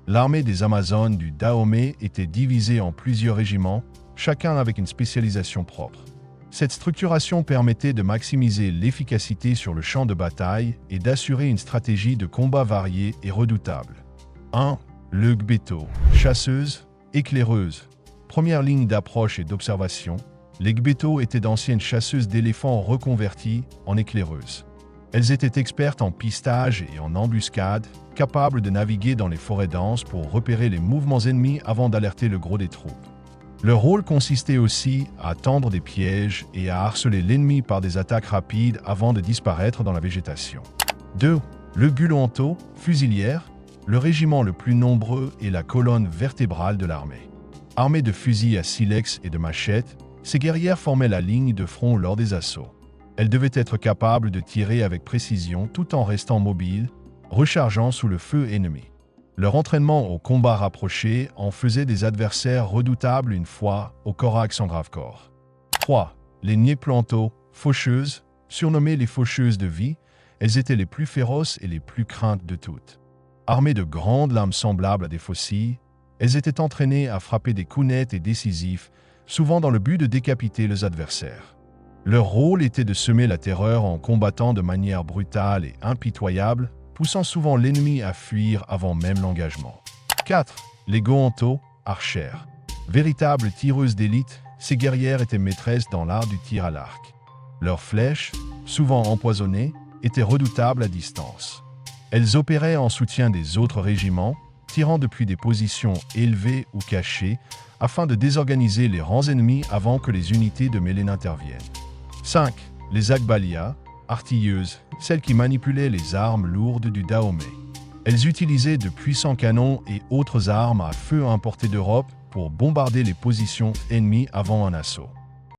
L'armée des Amazones du Dahomey était divisée en plusieurs régiments, chacun avec une spécialisation propre. Cette structuration permettait de maximiser l'efficacité sur le champ de bataille et d'assurer une stratégie de combat variée et redoutable. 1. Le Gbeto, chasseuse, éclaireuse. Première ligne d'approche et d'observation, les Gbeto étaient d'anciennes chasseuses d'éléphants reconverties en éclaireuses. Elles étaient expertes en pistage et en embuscade, capables de naviguer dans les forêts denses pour repérer les mouvements ennemis avant d'alerter le gros des troupes. Leur rôle consistait aussi à tendre des pièges et à harceler l'ennemi par des attaques rapides avant de disparaître dans la végétation. 2. Le Gulanto, fusilière, le régiment le plus nombreux et la colonne vertébrale de l'armée. Armées de fusils à silex et de machettes, ces guerrières formaient la ligne de front lors des assauts. Elles devaient être capables de tirer avec précision tout en restant mobiles, rechargeant sous le feu ennemi. Leur entraînement au combat rapproché en faisait des adversaires redoutables une fois au corax en grave corps. 3. Les Nyeplanto, faucheuses, surnommées les faucheuses de vie, elles étaient les plus féroces et les plus craintes de toutes. Armées de grandes lames semblables à des faucilles, elles étaient entraînées à frapper des coups nets et décisifs, souvent dans le but de décapiter leurs adversaires. Leur rôle était de semer la terreur en combattant de manière brutale et impitoyable, poussant souvent l'ennemi à fuir avant même l'engagement. 4. Les Goanto, archères. Véritables tireuses d'élite, ces guerrières étaient maîtresses dans l'art du tir à l'arc. Leurs flèches, souvent empoisonnées, étaient redoutables à distance. Elles opéraient en soutien des autres régiments, tirant depuis des positions élevées ou cachées, afin de désorganiser les rangs ennemis avant que les unités de mêlée n'interviennent. 5. Les Agbalia, artilleuses, celles qui manipulaient les armes lourdes du Dahomey. Elles utilisaient de puissants canons et autres armes à feu importées d'Europe pour bombarder les positions ennemies avant un assaut.